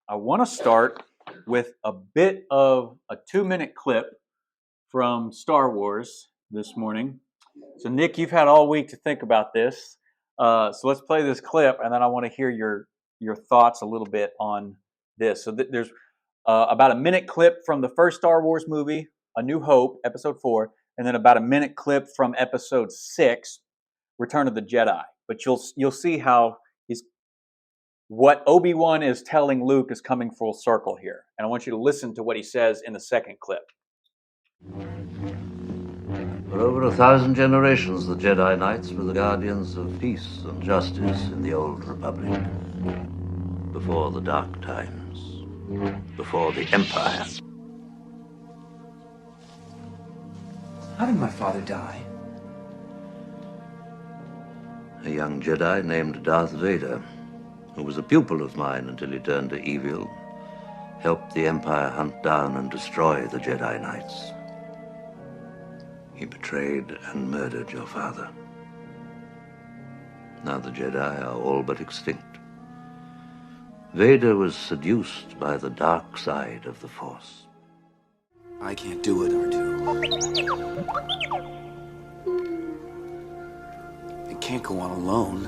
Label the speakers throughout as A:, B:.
A: I want to start with a bit of a 2-minute clip from Star Wars this morning. So, Nick, you've had all week to think about this. So let's play this clip, and then I want to hear your thoughts a little bit on this. So there's about a minute clip from the first Star Wars movie, A New Hope, Episode 4, and then about a minute clip from Episode 6, Return of the Jedi. But you'll see how what Obi-Wan is telling Luke is coming full circle here. And I want you to listen to what he says in the second clip.
B: For over 1,000 generations, the Jedi Knights were the guardians of peace and justice in the Old Republic. Before the Dark Times. Before the Empire.
C: How did my father die?
B: A young Jedi named Darth Vader, who was a pupil of mine until he turned to evil, helped the Empire hunt down and destroy the Jedi Knights. He betrayed and murdered your father. Now the Jedi are all but extinct. Vader was seduced by the dark side of the Force.
C: I can't do it, R2. I can't go on alone.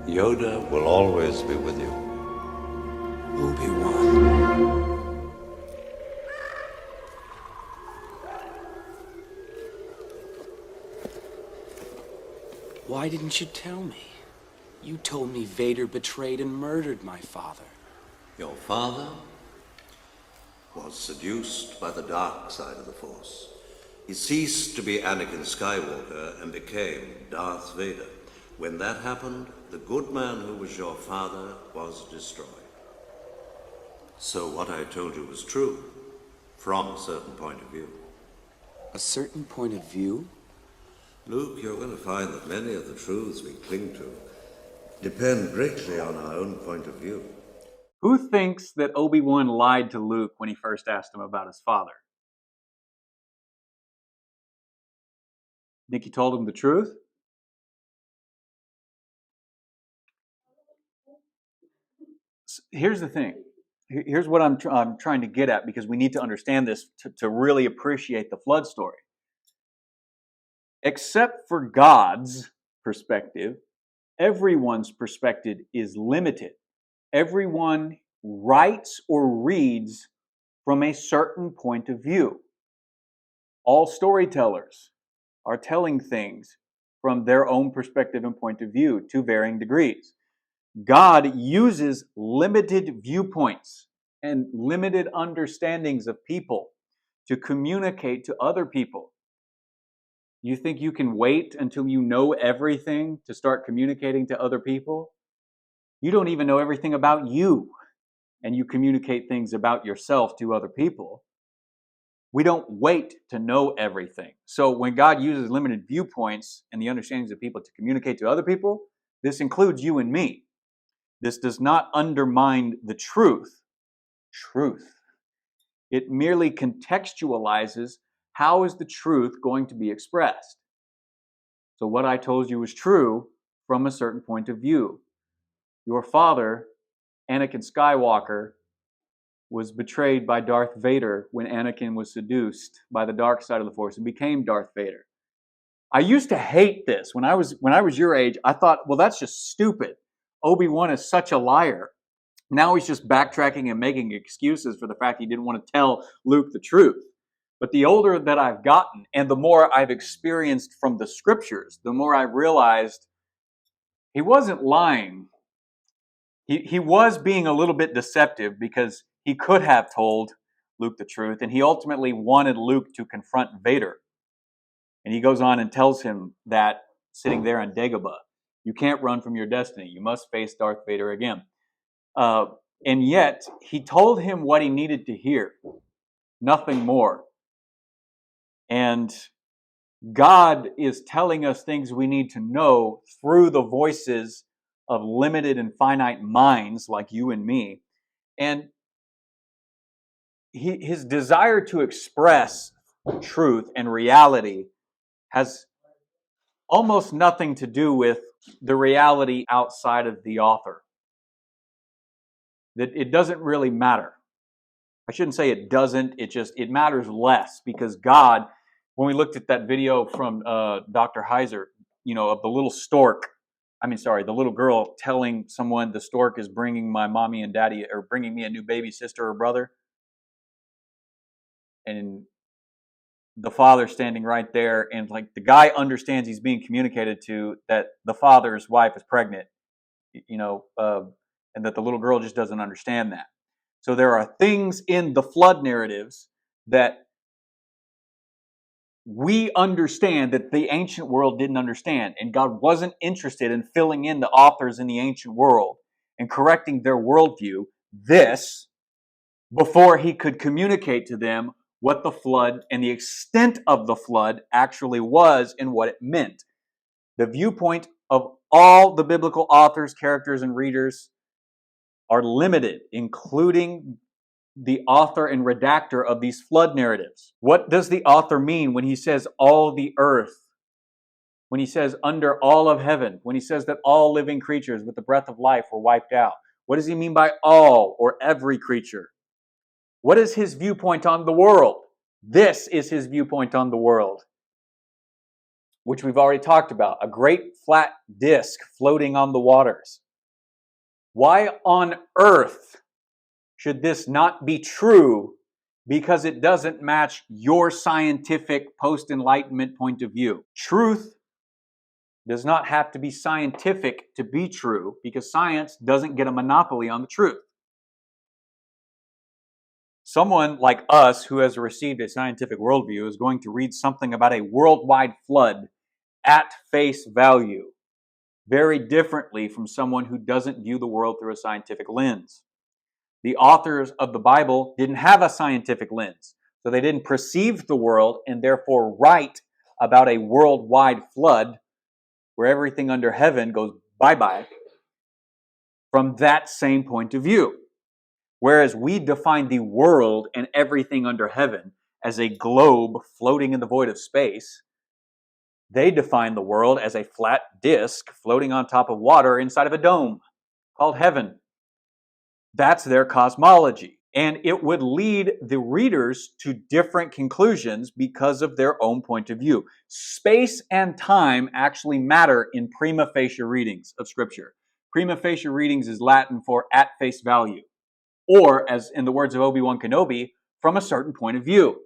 D: Yoda will always be with you.
C: Obi-Wan. Why didn't you tell me? You told me Vader betrayed and murdered my father.
D: Your father was seduced by the dark side of the Force. He ceased to be Anakin Skywalker and became Darth Vader. When that happened, the good man who was your father was destroyed. So what I told you was true, from a certain point of view.
C: A certain point of view?
D: Luke, you're going to find that many of the truths we cling to depend greatly on our own point of view.
A: Who thinks that Obi-Wan lied to Luke when he first asked him about his father? Think he told him the truth? Here's the thing. Here's what I'm trying to get at, because we need to understand this to really appreciate the flood story. Except for God's perspective, everyone's perspective is limited. Everyone writes or reads from a certain point of view. All storytellers are telling things from their own perspective and point of view to varying degrees. God uses limited viewpoints and limited understandings of people to communicate to other people. You think you can wait until you know everything to start communicating to other people? You don't even know everything about you, and you communicate things about yourself to other people. We don't wait to know everything. So when God uses limited viewpoints and the understandings of people to communicate to other people, this includes you and me. This does not undermine the truth. It merely contextualizes how is the truth going to be expressed. So what I told you was true from a certain point of view. Your father, Anakin Skywalker, was betrayed by Darth Vader when Anakin was seduced by the dark side of the Force and became Darth Vader. I used to hate this. When I was your age, I thought, well, that's just stupid. Obi-Wan is such a liar. Now he's just backtracking and making excuses for the fact he didn't want to tell Luke the truth. But the older that I've gotten and the more I've experienced from the scriptures, the more I realized he wasn't lying. He was being a little bit deceptive because he could have told Luke the truth, and he ultimately wanted Luke to confront Vader. And he goes on and tells him that sitting there on Dagobah, you can't run from your destiny. You must face Darth Vader again. And yet, he told him what he needed to hear, nothing more. And God is telling us things we need to know through the voices of limited and finite minds like you and me. And his desire to express truth and reality has almost nothing to do with the reality outside of the author. that it doesn't really matter. I shouldn't say it doesn't, it matters less, because God, when we looked at that video from Dr. Heiser, of the little stork, the little girl telling someone the stork is bringing my mommy and daddy, or bringing me a new baby sister or brother, and the father standing right there, and like the guy understands he's being communicated to that the father's wife is pregnant, and that the little girl just doesn't understand that. So there are things in the flood narratives that we understand that the ancient world didn't understand, and God wasn't interested in filling in the authors in the ancient world and correcting their worldview before he could communicate to them what the flood and the extent of the flood actually was and what it meant. The viewpoint of all the biblical authors, characters, and readers are limited, including the author and redactor of these flood narratives. What does the author mean when he says all the earth? When he says under all of heaven? When he says that all living creatures with the breath of life were wiped out? What does he mean by all or every creature? What is his viewpoint on the world? This is his viewpoint on the world, which we've already talked about. A great flat disk floating on the waters. Why on earth should this not be true? Because it doesn't match your scientific post-enlightenment point of view. Truth does not have to be scientific to be true, because science doesn't get a monopoly on the truth. Someone like us who has received a scientific worldview is going to read something about a worldwide flood at face value very differently from someone who doesn't view the world through a scientific lens. The authors of the Bible didn't have a scientific lens, so they didn't perceive the world and therefore write about a worldwide flood where everything under heaven goes bye-bye from that same point of view. Whereas we define the world and everything under heaven as a globe floating in the void of space, they define the world as a flat disk floating on top of water inside of a dome called heaven. That's their cosmology. And it would lead the readers to different conclusions because of their own point of view. Space and time actually matter in prima facie readings of Scripture. Prima facie readings is Latin for at face value, or, as in the words of Obi-Wan Kenobi, from a certain point of view.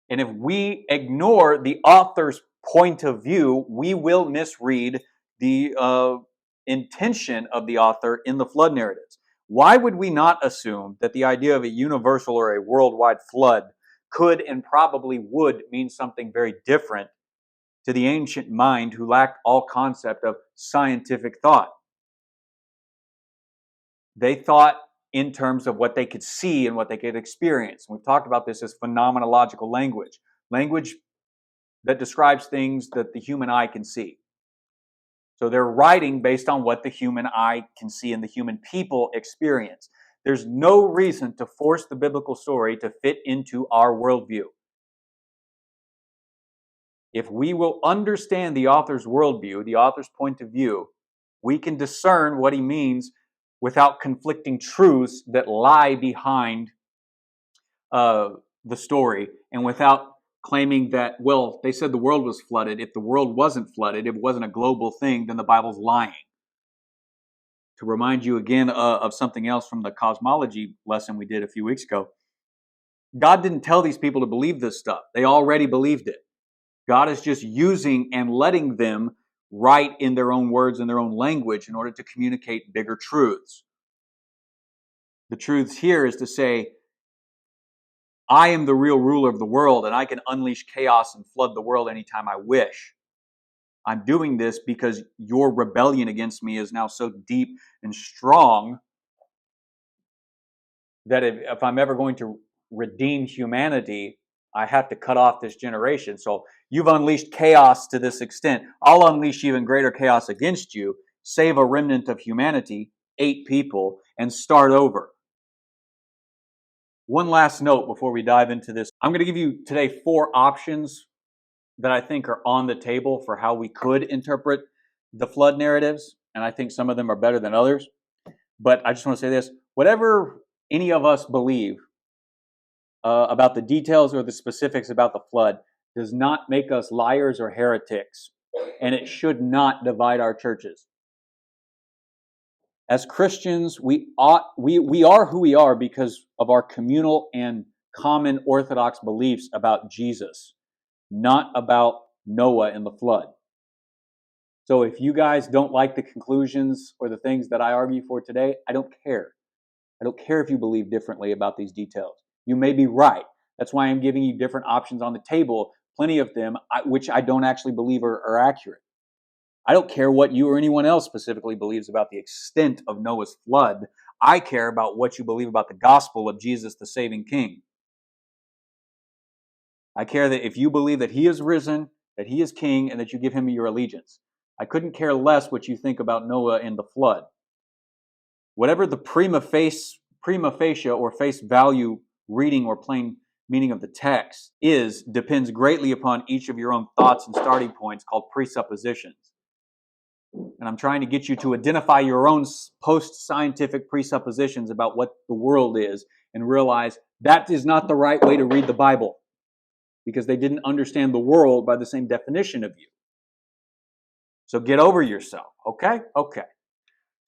A: And if we ignore the author's point of view, we will misread the intention of the author in the flood narratives. Why would we not assume that the idea of a universal or a worldwide flood could and probably would mean something very different to the ancient mind who lacked all concept of scientific thought? They thought in terms of what they could see and what they could experience. We've talked about this as phenomenological language, language that describes things that the human eye can see. So they're writing based on what the human eye can see and the human people experience. There's no reason to force the biblical story to fit into our worldview. If we will understand the author's worldview, the author's point of view, we can discern what he means without conflicting truths that lie behind the story, and without claiming that, well, they said the world was flooded. If the world wasn't flooded, if it wasn't a global thing, then the Bible's lying. To remind you again of something else from the cosmology lesson we did a few weeks ago, God didn't tell these people to believe this stuff. They already believed it. God is just using and letting them write in their own words and their own language in order to communicate bigger truths. The truths here is to say, I am the real ruler of the world, and I can unleash chaos and flood the world anytime I wish. I'm doing this because your rebellion against me is now so deep and strong that if I'm ever going to redeem humanity, I have to cut off this generation. So you've unleashed chaos to this extent. I'll unleash even greater chaos against you, save a remnant of humanity, 8 people, and start over. One last note before we dive into this. I'm going to give you today 4 options that I think are on the table for how we could interpret the flood narratives, and I think some of them are better than others. But I just want to say this. Whatever any of us believe about the details or the specifics about the flood does not make us liars or heretics, and it should not divide our churches. As Christians, we are who we are because of our communal and common orthodox beliefs about Jesus, not about Noah and the flood. So if you guys don't like the conclusions or the things that I argue for today, I don't care. I don't care if you believe differently about these details. You may be right. That's why I'm giving you different options on the table, plenty of them, which I don't actually believe are accurate. I don't care what you or anyone else specifically believes about the extent of Noah's flood. I care about what you believe about the gospel of Jesus, the saving King. I care that if you believe that he is risen, that he is king, and that you give him your allegiance. I couldn't care less what you think about Noah and the flood. Whatever the prima facie or face value reading or plain meaning of the text is, depends greatly upon each of your own thoughts and starting points called presuppositions. And I'm trying to get you to identify your own post-scientific presuppositions about what the world is and realize that is not the right way to read the Bible because they didn't understand the world by the same definition of you. So get over yourself, okay? Okay.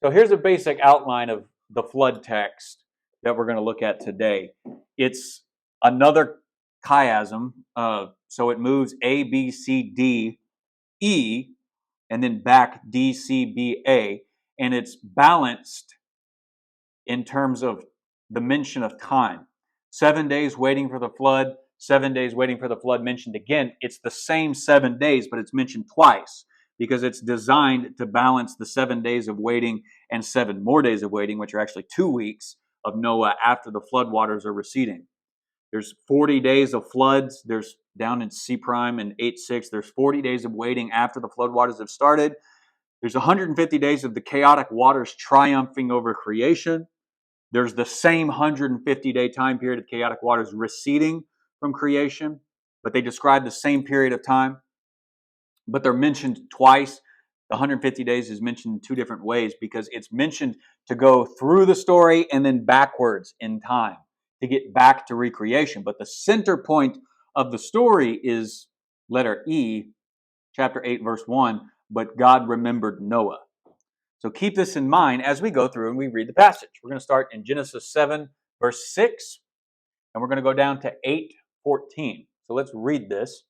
A: So here's a basic outline of the flood text that we're going to look at today. It's another chiasm, so it moves A, B, C, D, E, and then back D, C, B, A, and it's balanced in terms of the mention of time. 7 days waiting for the flood, 7 days waiting for the flood mentioned again. It's the same 7 days, but it's mentioned twice because it's designed to balance the 7 days of waiting and 7 more days of waiting, which are actually 2 weeks of Noah after the flood waters are receding. There's 40 days of floods. There's down in C prime and 8:6. There's 40 days of waiting after the floodwaters have started. There's 150 days of the chaotic waters triumphing over creation. There's the same 150-day time period of chaotic waters receding from creation, but they describe the same period of time. But they're mentioned twice. The 150 days is mentioned in 2 different ways because it's mentioned to go through the story and then backwards in time to get back to recreation. But the center point of the story is letter E, chapter 8, verse 1, but God remembered Noah. So keep this in mind as we go through and we read the passage. We're going to start in Genesis 7, verse 6, and we're going to go down to 8:14. So let's read this,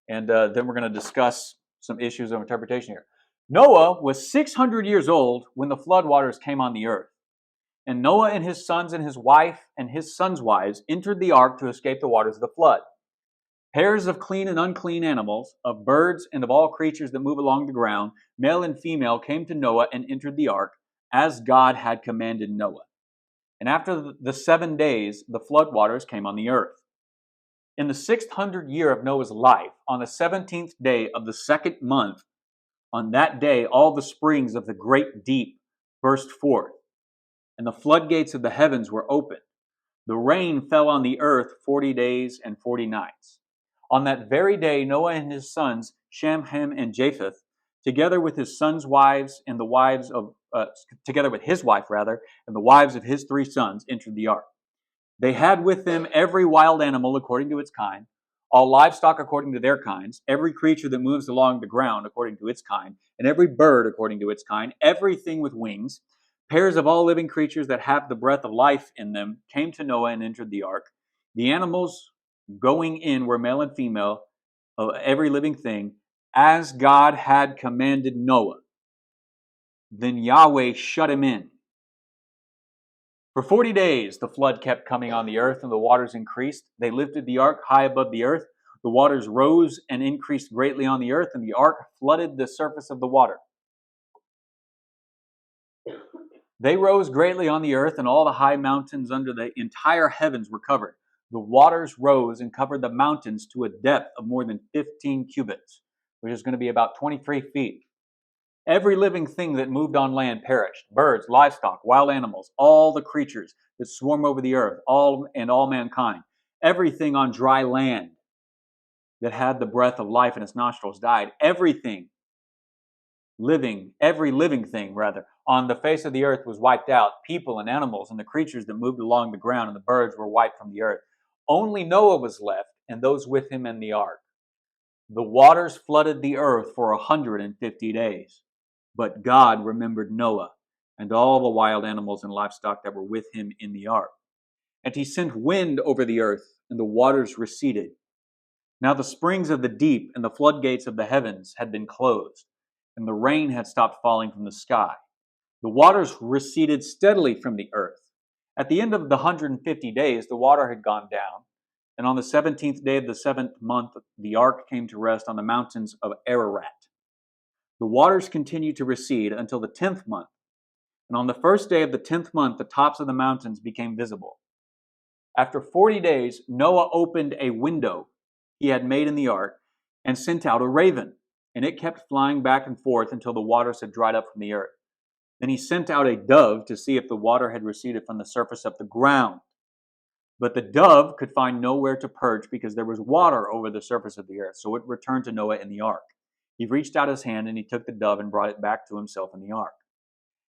A: and then we're going to discuss some issues of interpretation here. Noah was 600 years old when the floodwaters came on the earth. And Noah and his sons and his wife and his sons' wives entered the ark to escape the waters of the flood. Pairs of clean and unclean animals, of birds and of all creatures that move along the ground, male and female, came to Noah and entered the ark, as God had commanded Noah. And after the 7 days, the flood waters came on the earth. In the 600th year of Noah's life, on the 17th day of the 2nd month, on that day all the springs of the great deep burst forth, and the floodgates of the heavens were opened. The rain fell on the earth 40 days and 40 nights. On that very day, Noah and his sons, Shem, Ham, and Japheth, together with his sons' wives and the wives of, together with his wife rather, and the wives of his 3 sons, entered the ark. They had with them every wild animal according to its kind, all livestock according to their kinds, every creature that moves along the ground according to its kind, and every bird according to its kind, everything with wings. Pairs of all living creatures that have the breath of life in them came to Noah and entered the ark. The animals going in were male and female, every living thing, as God had commanded Noah. Then Yahweh shut him in. For 40 days the flood kept coming on the earth, and the waters increased. They lifted the ark high above the earth. The waters rose and increased greatly on the earth, and the ark flooded the surface of the water. They rose greatly on the earth, and all the high mountains under the entire heavens were covered. The waters rose and covered the mountains to a depth of more than 15 cubits, which is going to be about 23 feet. Every living thing that moved on land perished. Birds, livestock, wild animals, all the creatures that swarm over the earth, all mankind. Everything on dry land that had the breath of life in its nostrils died. Every living thing, on the face of the earth was wiped out. People and animals and the creatures that moved along the ground and the birds were wiped from the earth. Only Noah was left, and those with him in the ark. The waters flooded the earth for 150 days. But God remembered Noah and all the wild animals and livestock that were with him in the ark. And he sent wind over the earth, and the waters receded. Now the springs of the deep and the floodgates of the heavens had been closed, and the rain had stopped falling from the sky. The waters receded steadily from the earth. At the end of the 150 days, the water had gone down, and on the 17th day of the 7th month, the ark came to rest on the mountains of Ararat. The waters continued to recede until the 10th month, and on the first day of the 10th month, the tops of the mountains became visible. After 40 days, Noah opened a window he had made in the ark and sent out a raven, and it kept flying back and forth until the waters had dried up from the earth. Then he sent out a dove to see if the water had receded from the surface of the ground. But the dove could find nowhere to perch because there was water over the surface of the earth, so it returned to Noah in the ark. He reached out his hand and he took the dove and brought it back to himself in the ark.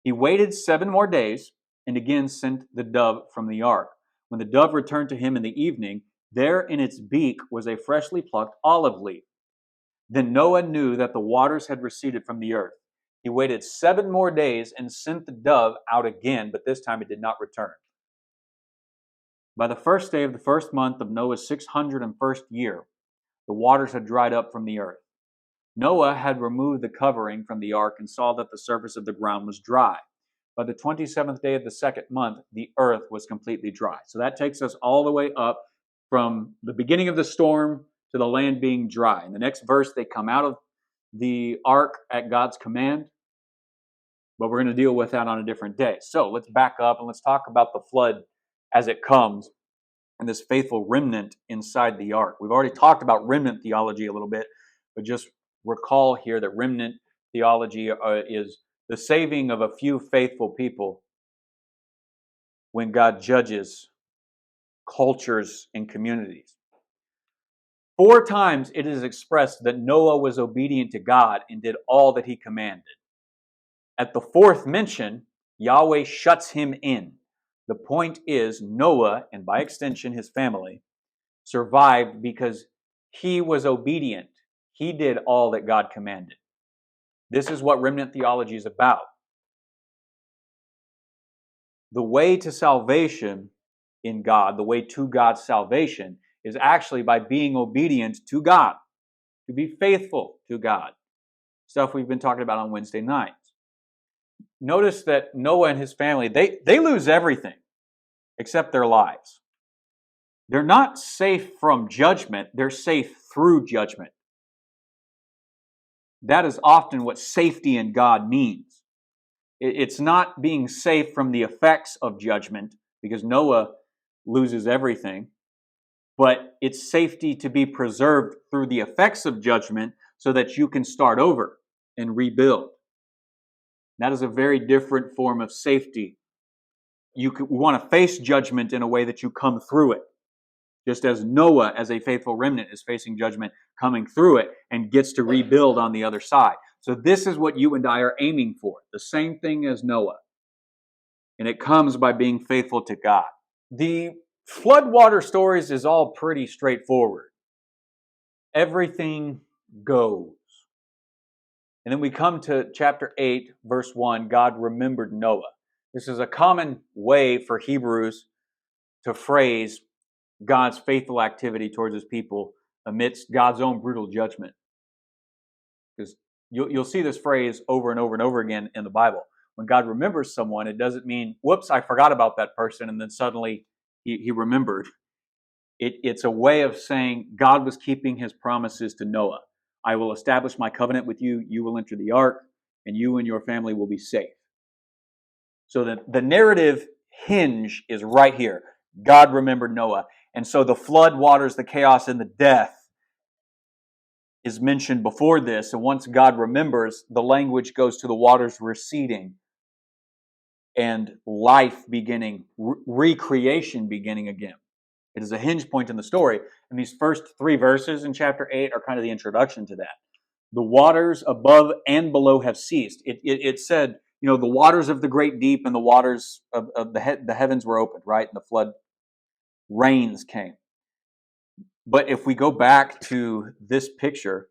A: He waited 7 more days and again sent the dove from the ark. When the dove returned to him in the evening, there in its beak was a freshly plucked olive leaf. Then Noah knew that the waters had receded from the earth. He waited 7 more days and sent the dove out again, but this time it did not return. By the first day of the first month of Noah's 601st year, the waters had dried up from the earth. Noah had removed the covering from the ark and saw that the surface of the ground was dry. By the 27th day of the second month, the earth was completely dry. So that takes us all the way up from the beginning of the storm to the land being dry. In the next verse, they come out of the ark at God's command, but we're going to deal with that on a different day. So let's back up and let's talk about the flood as it comes and this faithful remnant inside the ark. We've already talked about remnant theology a little bit, but just recall here that remnant theology is the saving of a few faithful people when God judges cultures and communities. 4 times it is expressed that Noah was obedient to God and did all that he commanded. At the 4th mention, Yahweh shuts him in. The point is, Noah, and by extension his family, survived because he was obedient. He did all that God commanded. This is what remnant theology is about. The way to salvation in God, the way to God's salvation, is actually by being obedient to God, to be faithful to God. Stuff we've been talking about on Wednesday nights. Notice that Noah and his family, they lose everything except their lives. They're not safe from judgment, they're safe through judgment. That is often what safety in God means. It's not being safe from the effects of judgment, because Noah loses everything, but it's safety to be preserved through the effects of judgment so that you can start over and rebuild. That is a very different form of safety. We want to face judgment in a way that you come through it. Just as Noah, as a faithful remnant, is facing judgment, coming through it, and gets to rebuild on the other side. So this is what you and I are aiming for. The same thing as Noah. And it comes by being faithful to God. The floodwater stories is all pretty straightforward. Everything goes. And then we come to chapter 8, verse 1, God remembered Noah. This is a common way for Hebrews to phrase God's faithful activity towards his people amidst God's own brutal judgment. Because you'll see this phrase over and over and over again in the Bible. When God remembers someone, it doesn't mean, whoops, I forgot about that person, and then suddenly he remembered. It's a way of saying God was keeping his promises to Noah. I will establish my covenant with you, you will enter the ark, and you and your family will be safe. So the narrative hinge is right here. God remembered Noah. And so the flood waters, the chaos, and the death is mentioned before this. And once God remembers, the language goes to the waters receding and life beginning, recreation beginning again. It is a hinge point in the story. And these first 3 verses in chapter 8 are kind of the introduction to that. The waters above and below have ceased. It said the waters of the great deep and the waters of the heavens were opened, right? And the flood rains came. But if we go back to this picture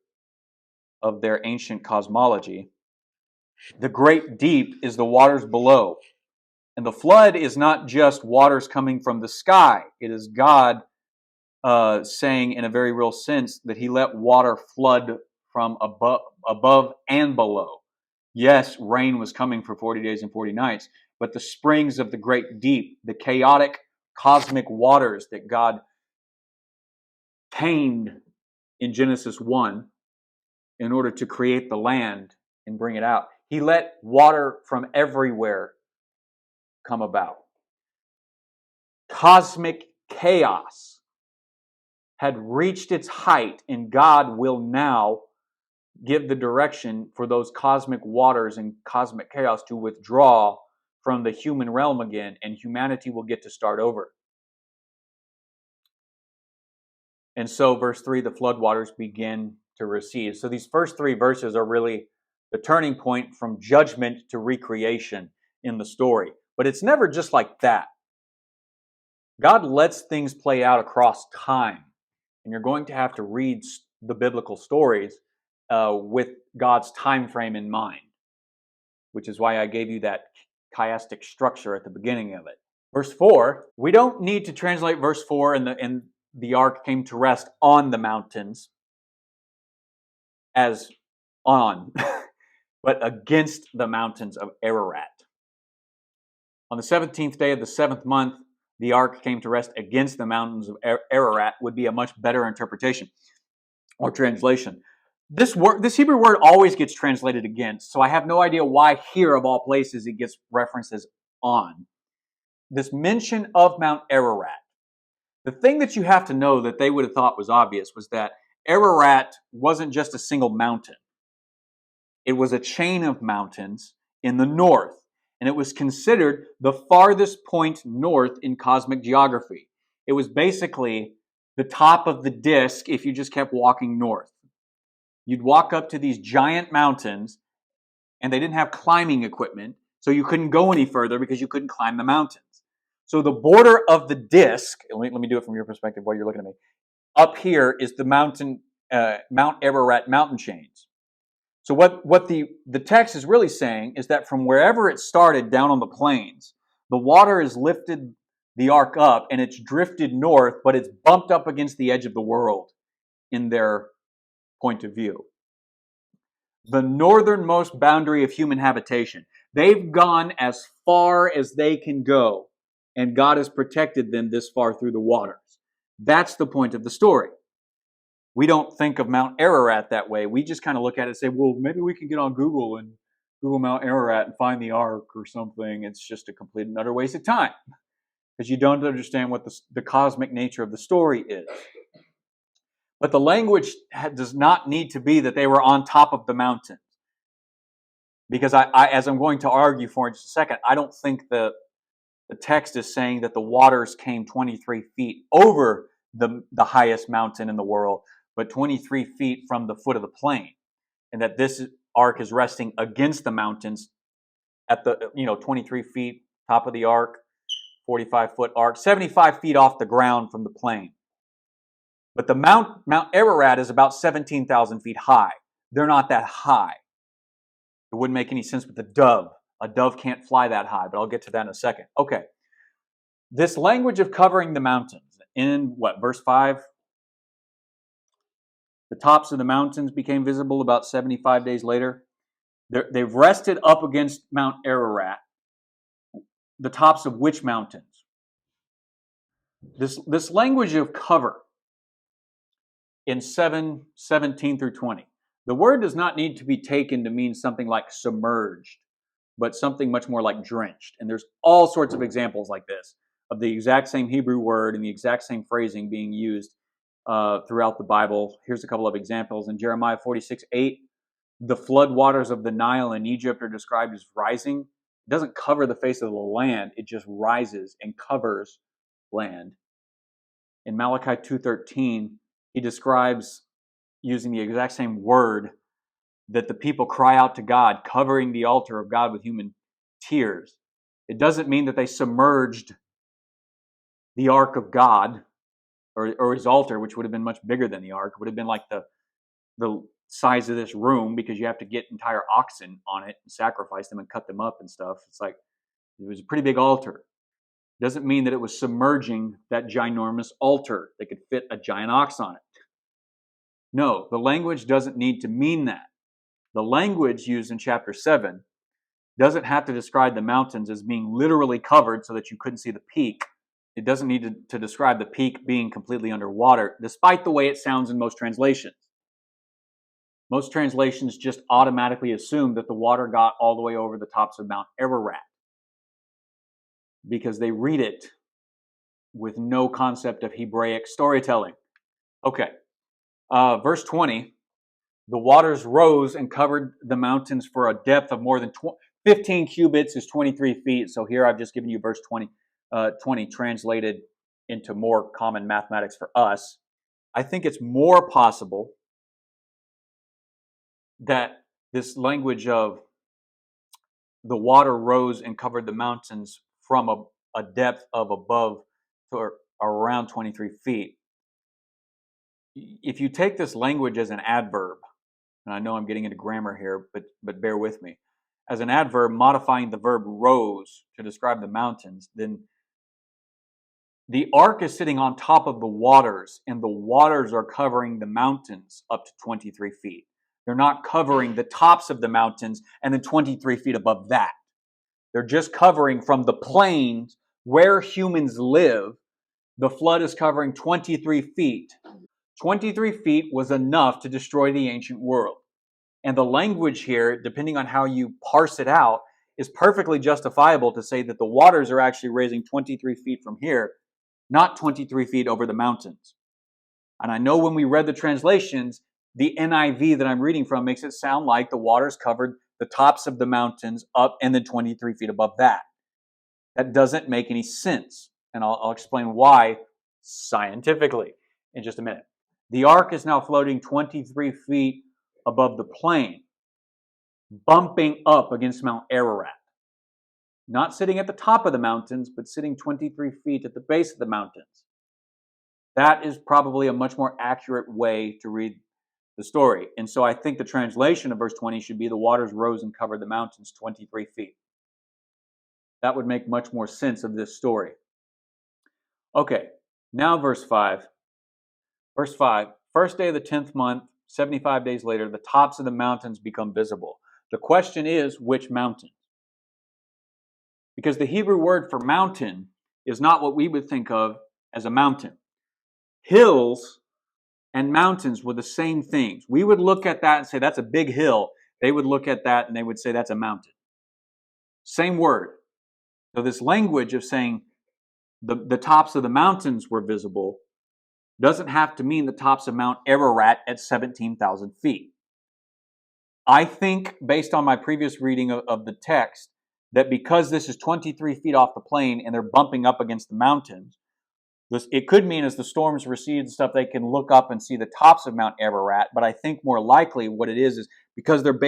A: of their ancient cosmology, the great deep is the waters below. And the flood is not just waters coming from the sky. It is God saying in a very real sense that he let water flood from above and below. Yes, rain was coming for 40 days and 40 nights, but the springs of the great deep, the chaotic cosmic waters that God tamed in Genesis 1 in order to create the land and bring it out. He let water from everywhere come about. Cosmic chaos had reached its height, and God will now give the direction for those cosmic waters and cosmic chaos to withdraw from the human realm again, and humanity will get to start over. And so, verse 3, the floodwaters begin to recede. So these first 3 verses are really the turning point from judgment to recreation in the story. But it's never just like that. God lets things play out across time. And you're going to have to read the biblical stories with God's time frame in mind, which is why I gave you that chiastic structure at the beginning of it. Verse 4, we don't need to translate verse 4 and the ark came to rest on the mountains as on, but against the mountains of Ararat. On the 17th day of the 7th month, the ark came to rest against the mountains of Ararat would be a much better interpretation or translation. This Hebrew word always gets translated against, so I have no idea why here, of all places, it gets references on. This mention of Mount Ararat. The thing that you have to know that they would have thought was obvious was that Ararat wasn't just a single mountain. It was a chain of mountains in the north, and it was considered the farthest point north in cosmic geography. It was basically the top of the disk if you just kept walking north. You'd walk up to these giant mountains, and they didn't have climbing equipment, so you couldn't go any further because you couldn't climb the mountains. So the border of the disk, let me do it from your perspective while you're looking at me. Up here is the mountain, Mount Ararat mountain chains. So what the text is really saying is that from wherever it started down on the plains, the water has lifted the ark up and it's drifted north, but it's bumped up against the edge of the world in their point of view. The northernmost boundary of human habitation. They've gone as far as they can go, and God has protected them this far through the waters. That's the point of the story. We don't think of Mount Ararat that way. We just kind of look at it and say, well, maybe we can get on Google and Google Mount Ararat and find the ark or something. It's just a complete and utter waste of time because you don't understand what the cosmic nature of the story is. But the language does not need to be that they were on top of the mountain. Because I as I'm going to argue for in just a second, I don't think the text is saying that the waters came 23 feet over the highest mountain in the world, but 23 feet from the foot of the plain. And that this ark is resting against the mountains at the 23 feet top of the ark, 45-foot ark, 75 feet off the ground from the plain. But the Mount Ararat is about 17,000 feet high. They're not that high. It wouldn't make any sense with the dove. A dove can't fly that high, but I'll get to that in a second. Okay. This language of covering the mountains, in verse 5? The tops of the mountains became visible about 75 days later. They've rested up against Mount Ararat. The tops of which mountains? This language of cover in 7:17 through 20. The word does not need to be taken to mean something like submerged, but something much more like drenched. And there's all sorts of examples like this of the exact same Hebrew word and the exact same phrasing being used throughout the Bible. Here's a couple of examples. In Jeremiah 46:8, the flood waters of the Nile in Egypt are described as rising. It doesn't cover the face of the land. It just rises and covers land. In Malachi 2:13, he describes, using the exact same word, that the people cry out to God, covering the altar of God with human tears. It doesn't mean that they submerged the ark of God or his altar, which would have been much bigger than the ark. It would have been like the size of this room, because you have to get entire oxen on it and sacrifice them and cut them up and stuff. It's like, it was a pretty big altar. Doesn't mean that it was submerging that ginormous altar that could fit a giant ox on it. No, the language doesn't need to mean that. The language used in chapter 7 doesn't have to describe the mountains as being literally covered so that you couldn't see the peak. It doesn't need to describe the peak being completely underwater, despite the way it sounds in most translations. Most translations just automatically assume that the water got all the way over the tops of Mount Ararat, because they read it with no concept of Hebraic storytelling. Okay, verse 20, the waters rose and covered the mountains for a depth of more than 15 cubits is 23 feet. So here I've just given you verse 20 translated into more common mathematics for us. I think it's more possible that this language of the water rose and covered the mountains from a depth of above or around 23 feet. If you take this language as an adverb, and I know I'm getting into grammar here, but bear with me, as an adverb modifying the verb rose to describe the mountains, then the ark is sitting on top of the waters, and the waters are covering the mountains up to 23 feet. They're not covering the tops of the mountains and then 23 feet above that. They're just covering from the plains where humans live. The flood is covering 23 feet. 23 feet was enough to destroy the ancient world. And the language here, depending on how you parse it out, is perfectly justifiable to say that the waters are actually raising 23 feet from here, not 23 feet over the mountains. And I know when we read the translations, the NIV that I'm reading from makes it sound like the waters covered the tops of the mountains up and then 23 feet above that. That doesn't make any sense. And I'll explain why scientifically in just a minute. The ark is now floating 23 feet above the plain, bumping up against Mount Ararat. Not sitting at the top of the mountains, but sitting 23 feet at the base of the mountains. That is probably a much more accurate way to read the story. And so I think the translation of verse 20 should be the waters rose and covered the mountains 23 feet. That would make much more sense of this story. Okay, now verse 5. Verse 5, first day of the 10th month, 75 days later, the tops of the mountains become visible. The question is, which mountains? Because the Hebrew word for mountain is not what we would think of as a mountain. Hills and mountains were the same things. We would look at that and say, that's a big hill. They would look at that and they would say, that's a mountain. Same word. So this language of saying the tops of the mountains were visible doesn't have to mean the tops of Mount Ararat at 17,000 feet. I think, based on my previous reading of the text, that because this is 23 feet off the plain and they're bumping up against the mountains, it could mean as the storms recede and stuff, they can look up and see the tops of Mount Ararat. But I think more likely what it is because they're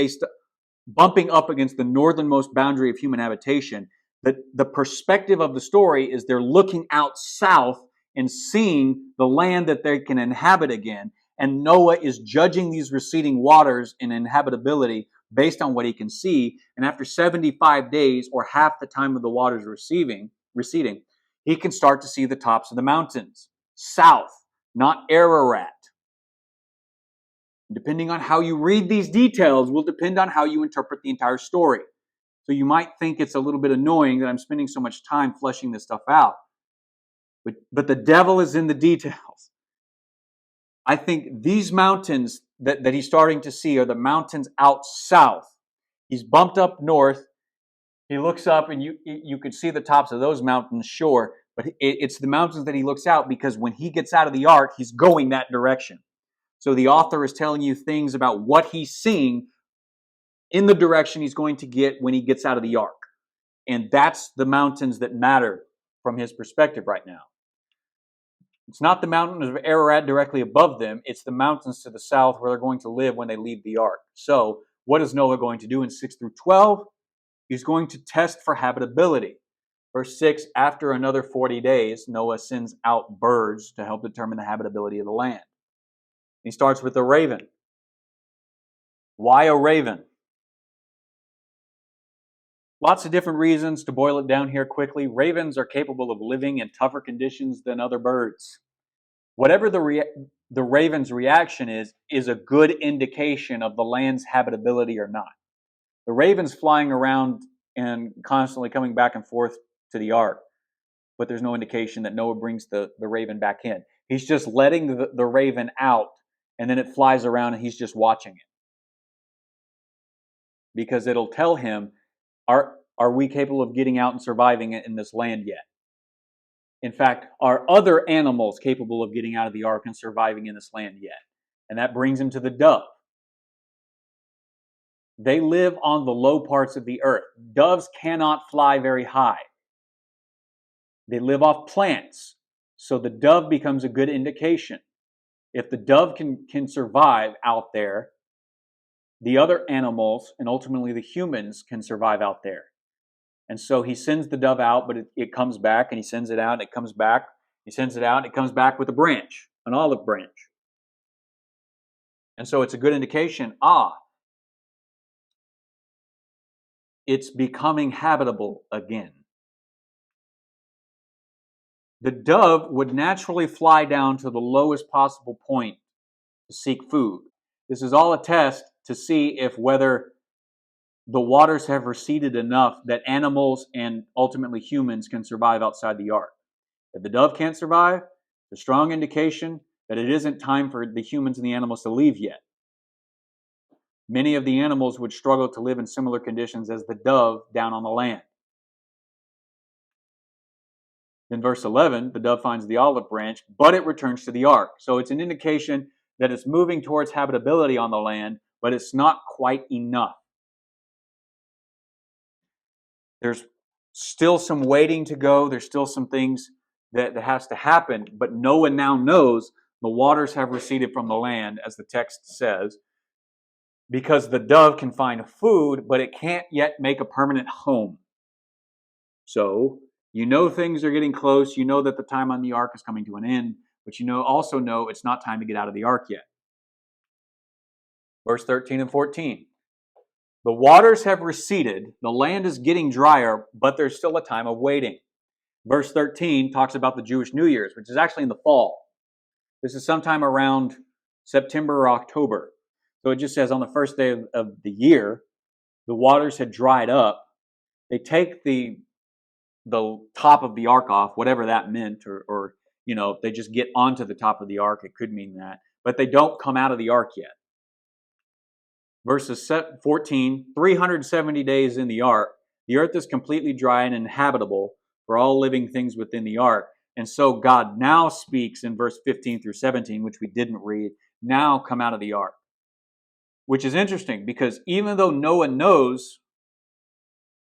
A: bumping up against the northernmost boundary of human habitation, that the perspective of the story is they're looking out south and seeing the land that they can inhabit again. And Noah is judging these receding waters in inhabitability based on what he can see. And after 75 days, or half the time of the waters receding, he can start to see the tops of the mountains. South, not Ararat. Depending on how you read these details will depend on how you interpret the entire story. So you might think it's a little bit annoying that I'm spending so much time fleshing this stuff out. But the devil is in the details. I think these mountains that he's starting to see are the mountains out south. He's bumped up north. He looks up and you could see the tops of those mountains, sure. But it's the mountains that he looks out because when he gets out of the ark, he's going that direction. So the author is telling you things about what he's seeing in the direction he's going to get when he gets out of the ark. And that's the mountains that matter from his perspective right now. It's not the mountains of Ararat directly above them. It's the mountains to the south where they're going to live when they leave the ark. So what is Noah going to do in 6 through 12? He's going to test for habitability. Verse 6, after another 40 days, Noah sends out birds to help determine the habitability of the land. He starts with a raven. Why a raven? Lots of different reasons. To boil it down here quickly, ravens are capable of living in tougher conditions than other birds. Whatever the raven's reaction is a good indication of the land's habitability or not. The raven's flying around and constantly coming back and forth to the ark, but there's no indication that Noah brings the raven back in. He's just letting the raven out, and then it flies around and he's just watching it. Because it'll tell him, are we capable of getting out and surviving in this land yet? In fact, are other animals capable of getting out of the ark and surviving in this land yet? And that brings him to the dove. They live on the low parts of the earth. Doves cannot fly very high. They live off plants. So the dove becomes a good indication. If the dove can survive out there, the other animals and ultimately the humans can survive out there. And so he sends the dove out, but it comes back, and he sends it out, and it comes back. He sends it out, and it comes back with a branch, an olive branch. And so it's a good indication, it's becoming habitable again. The dove would naturally fly down to the lowest possible point to seek food. This is all a test to see if whether the waters have receded enough that animals and ultimately humans can survive outside the ark. If the dove can't survive, it's a strong indication that it isn't time for the humans and the animals to leave yet. Many of the animals would struggle to live in similar conditions as the dove down on the land. Then verse 11, the dove finds the olive branch, but it returns to the ark. So it's an indication that it's moving towards habitability on the land, but it's not quite enough. There's still some waiting to go. There's still some things that has to happen. But Noah now knows the waters have receded from the land, as the text says, because the dove can find food, but it can't yet make a permanent home. So you know things are getting close. You know that the time on the ark is coming to an end, but you also know it's not time to get out of the ark yet. Verse 13 and 14. The waters have receded, the land is getting drier, but there's still a time of waiting. Verse 13 talks about the Jewish New Year's, which is actually in the fall. This is sometime around September or October. So it just says on the first day of the year, the waters had dried up. They take the top of the ark off, whatever that meant, or they just get onto the top of the ark. It could mean that. But they don't come out of the ark yet. Verses 14, 370 days in the ark. The earth is completely dry and inhabitable for all living things within the ark. And so God now speaks in verse 15 through 17, which we didn't read, now come out of the ark. Which is interesting because even though Noah knows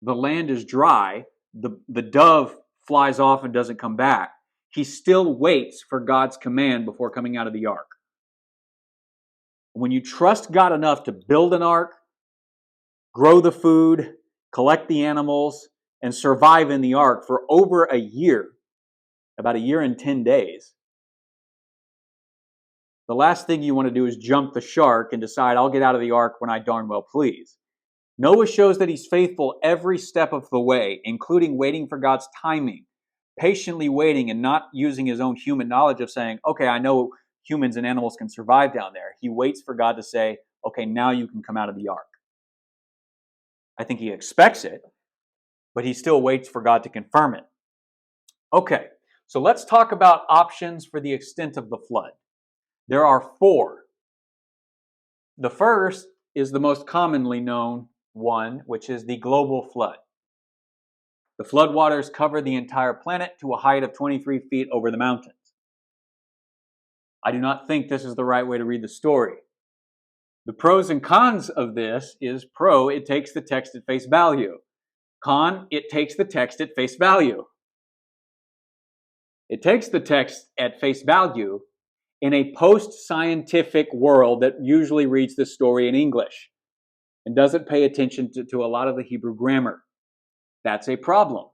A: the land is dry, the dove flies off and doesn't come back, he still waits for God's command before coming out of the ark. When you trust God enough to build an ark, grow the food, collect the animals, and survive in the ark for over a year, about a year and 10 days, the last thing you want to do is jump the shark and decide, I'll get out of the ark when I darn well please. Noah shows that he's faithful every step of the way, including waiting for God's timing, patiently waiting and not using his own human knowledge of saying, okay, I know humans and animals can survive down there. He waits for God to say, okay, now you can come out of the ark. I think he expects it, but he still waits for God to confirm it. Okay, so let's talk about options for the extent of the flood. There are 4. The first is the most commonly known one, which is the global flood. The floodwaters cover the entire planet to a height of 23 feet over the mountains. I do not think this is the right way to read the story. The pros and cons of this is pro, it takes the text at face value. Con, it takes the text at face value. It takes the text at face value in a post-scientific world that usually reads the story in English and doesn't pay attention to a lot of the Hebrew grammar. That's a problem.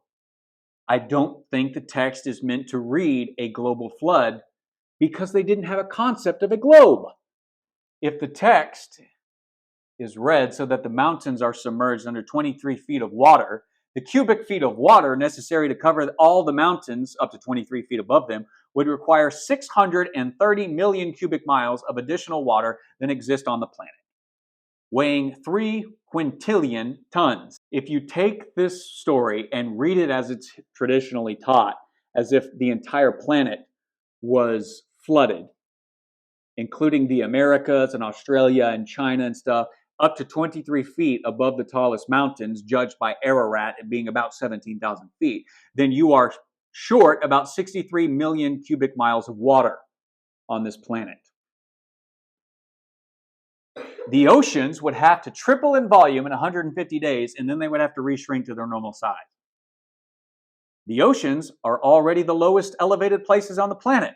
A: I don't think the text is meant to read a global flood because they didn't have a concept of a globe. If the text is read so that the mountains are submerged under 23 feet of water, the cubic feet of water necessary to cover all the mountains up to 23 feet above them would require 630 million cubic miles of additional water than exist on the planet, weighing 3 quintillion tons. If you take this story and read it as it's traditionally taught, as if the entire planet was flooded, including the Americas and Australia and China and stuff, up to 23 feet above the tallest mountains, judged by Ararat at being about 17,000 feet, then you are short about 63 million cubic miles of water on this planet. The oceans would have to triple in volume in 150 days, and then they would have to reshrink to their normal size. The oceans are already the lowest elevated places on the planet.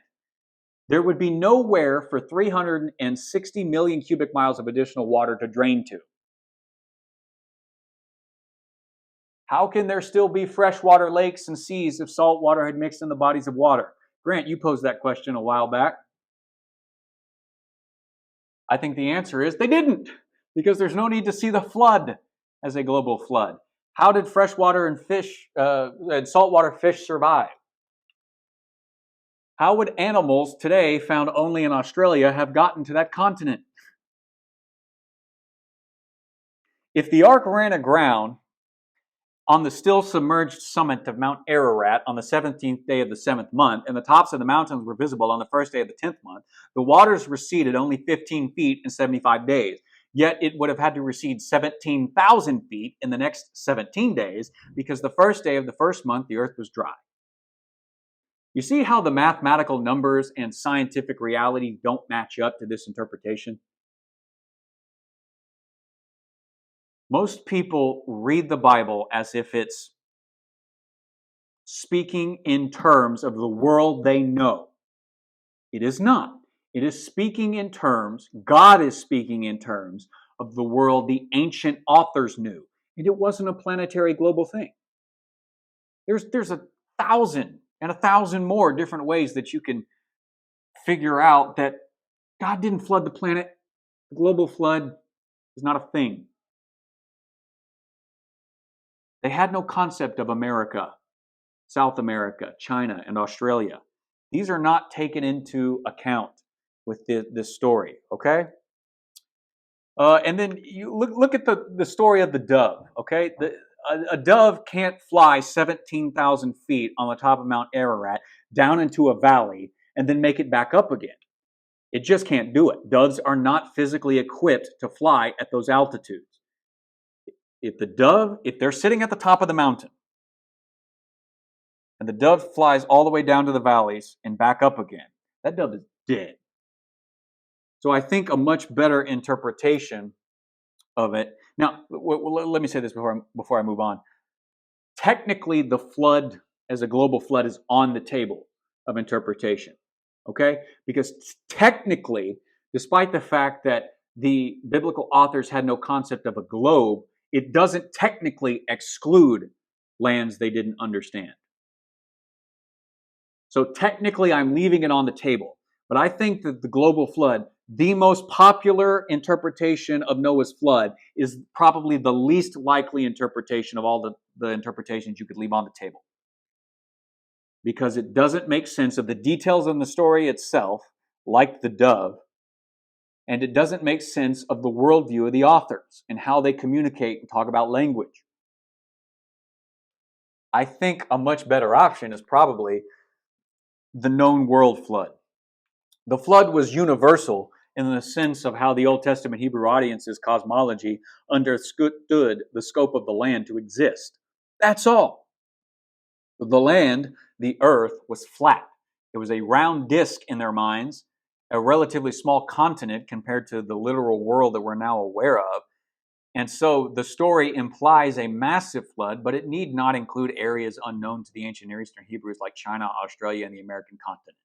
A: There would be nowhere for 360 million cubic miles of additional water to drain to. How can there still be freshwater lakes and seas if salt water had mixed in the bodies of water? Grant, you posed that question a while back. I think the answer is they didn't, because there's no need to see the flood as a global flood. How did freshwater and saltwater fish survive? How would animals today found only in Australia have gotten to that continent? If the ark ran aground on the still submerged summit of Mount Ararat on the 17th day of the 7th month, and the tops of the mountains were visible on the first day of the 10th month, the waters receded only 15 feet in 75 days. Yet it would have had to recede 17,000 feet in the next 17 days, because the first day of the first month the earth was dry. You see how the mathematical numbers and scientific reality don't match up to this interpretation? Most people read the Bible as if it's speaking in terms of the world they know. It is not. It is speaking in terms, God is speaking in terms of the world the ancient authors knew. And it wasn't a planetary global thing. There's 1,000 and 1,000 more different ways that you can figure out that God didn't flood the planet. The global flood is not a thing. They had no concept of America, South America, China, and Australia. These are not taken into account with this story, okay? And then you look at the story of the dove, okay? A dove can't fly 17,000 feet on the top of Mount Ararat down into a valley and then make it back up again. It just can't do it. Doves are not physically equipped to fly at those altitudes. If they're sitting at the top of the mountain and the dove flies all the way down to the valleys and back up again, that dove is dead. So I think a much better interpretation of it. Now, let me say this before I move on. Technically, the flood as a global flood is on the table of interpretation, okay? Because technically, despite the fact that the biblical authors had no concept of a globe, it doesn't technically exclude lands they didn't understand. So technically, I'm leaving it on the table. But I think that the global flood, the most popular interpretation of Noah's flood, is probably the least likely interpretation of all the interpretations you could leave on the table. Because it doesn't make sense of the details in the story itself, like the dove, and it doesn't make sense of the worldview of the authors and how they communicate and talk about language. I think a much better option is probably the known world flood. The flood was universal in the sense of how the Old Testament Hebrew audience's cosmology understood the scope of the land to exist. That's all. The land, the earth, was flat. It was a round disk in their minds, a relatively small continent compared to the literal world that we're now aware of. And so the story implies a massive flood, but it need not include areas unknown to the ancient Near Eastern Hebrews like China, Australia, and the American continents.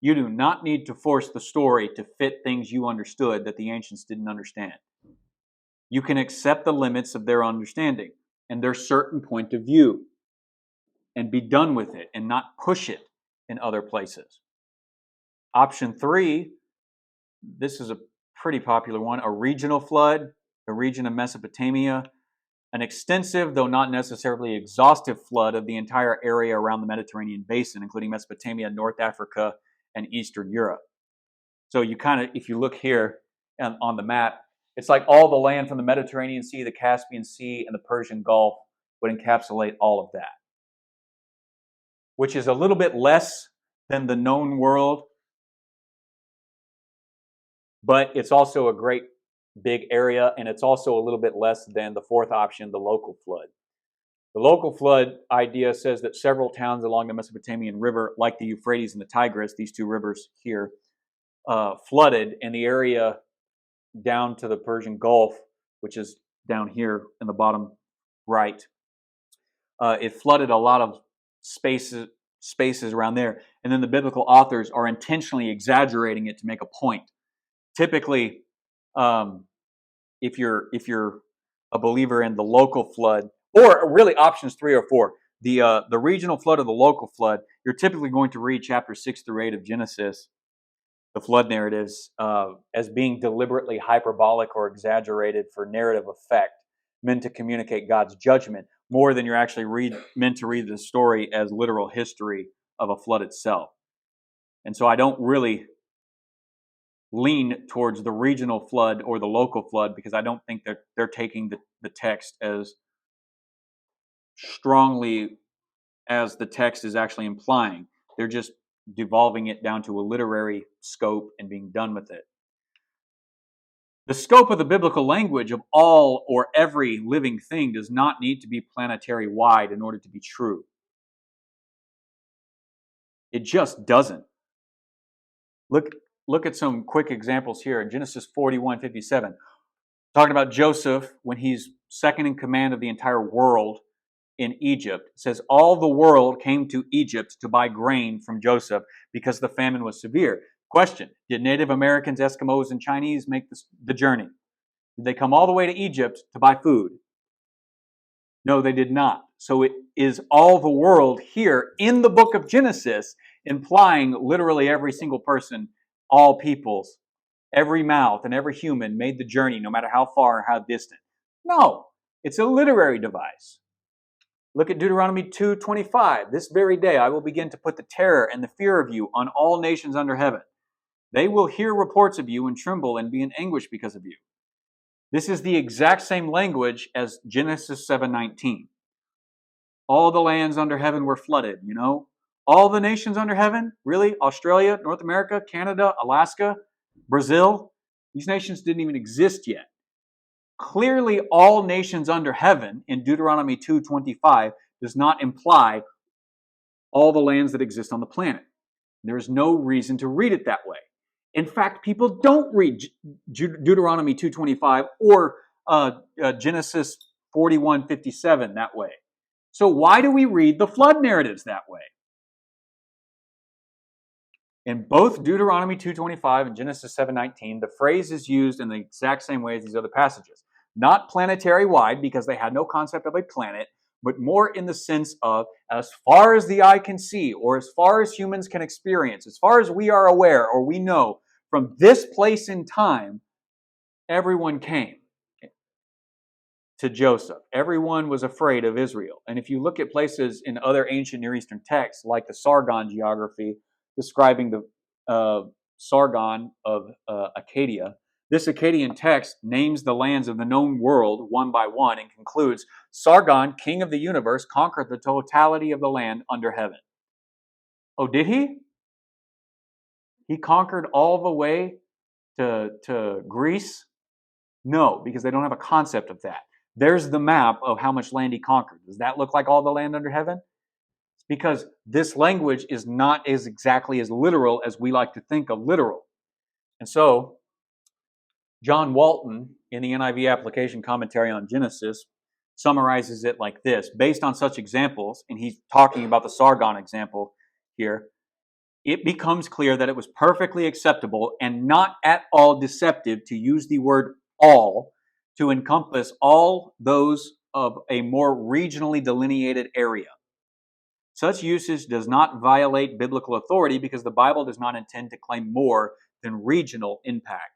A: You do not need to force the story to fit things you understood that the ancients didn't understand. You can accept the limits of their understanding. and their certain point of view and be done with it and not push it in other places. Option 3, this is a pretty popular one, a regional flood, the region of Mesopotamia, an extensive, though not necessarily exhaustive flood of the entire area around the Mediterranean basin, including Mesopotamia, North Africa, and Eastern Europe. So you kind of, if you look here on the map, it's like all the land from the Mediterranean Sea, the Caspian Sea, and the Persian Gulf would encapsulate all of that, which is a little bit less than the known world, but it's also a great big area, and it's also a little bit less than the fourth option, the local flood. The local flood idea says that several towns along the Mesopotamian river, like the Euphrates and the Tigris, these two rivers here, flooded, and the area down to the Persian Gulf, which is down here in the bottom right, it flooded a lot of spaces around there. And then the biblical authors are intentionally exaggerating it to make a point. Typically, if you're a believer in the local flood, or really options 3 or 4, the regional flood or the local flood, you're typically going to read chapters 6 through 8 of Genesis, the flood narratives, as being deliberately hyperbolic or exaggerated for narrative effect, meant to communicate God's judgment, more than you're actually meant to read the story as literal history of a flood itself. And so I don't really lean towards the regional flood or the local flood, because I don't think that they're taking the text as strongly as the text is actually implying. They're just devolving it down to a literary scope and being done with it. The scope of the biblical language of all or every living thing does not need to be planetary wide in order to be true. It just doesn't. Look at some quick examples here in Genesis 41:57. Talking about Joseph when he's second in command of the entire world in Egypt. It says, all the world came to Egypt to buy grain from Joseph because the famine was severe. Question, did Native Americans, Eskimos, and Chinese make the journey? Did they come all the way to Egypt to buy food? No, they did not. So it is all the world here in the book of Genesis, implying literally every single person, all peoples, every mouth and every human made the journey, no matter how far or how distant. No, it's a literary device. Look at Deuteronomy 2:25. This very day I will begin to put the terror and the fear of you on all nations under heaven. They will hear reports of you and tremble and be in anguish because of you. This is the exact same language as Genesis 7:19. All the lands under heaven were flooded, you know? All the nations under heaven? Really? Australia, North America, Canada, Alaska, Brazil? These nations didn't even exist yet. Clearly, all nations under heaven in Deuteronomy 2:25 does not imply all the lands that exist on the planet. There's no reason to read it that way. In fact, people don't read Deuteronomy 2:25 or Genesis 41:57 that way. So why do we read the flood narratives that way? In both Deuteronomy 2:25 and Genesis 7:19, the phrase is used in the exact same way as these other passages. Not planetary wide, because they had no concept of a planet, but more in the sense of as far as the eye can see, or as far as humans can experience, as far as we are aware or we know, from this place in time, everyone came to Joseph. Everyone was afraid of Israel. And if you look at places in other ancient Near Eastern texts, like the Sargon geography, describing the Sargon of Acadia, this Akkadian text names the lands of the known world one by one and concludes, Sargon, king of the universe, conquered the totality of the land under heaven. Oh, did he? He conquered all the way to Greece? No, because they don't have a concept of that. There's the map of how much land he conquered. Does that look like all the land under heaven? It's because this language is not as exactly as literal as we like to think of literal. And so, John Walton, in the NIV application commentary on Genesis, summarizes it like this. Based on such examples, and he's talking about the Sargon example here, it becomes clear that it was perfectly acceptable and not at all deceptive to use the word all to encompass all those of a more regionally delineated area. Such usage does not violate biblical authority because the Bible does not intend to claim more than regional impact.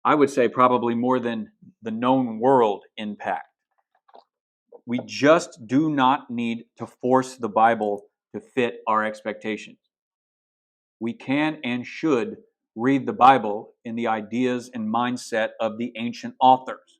A: I would say probably more than the known world impact. We just do not need to force the Bible to fit our expectations. We can and should read the Bible in the ideas and mindset of the ancient authors.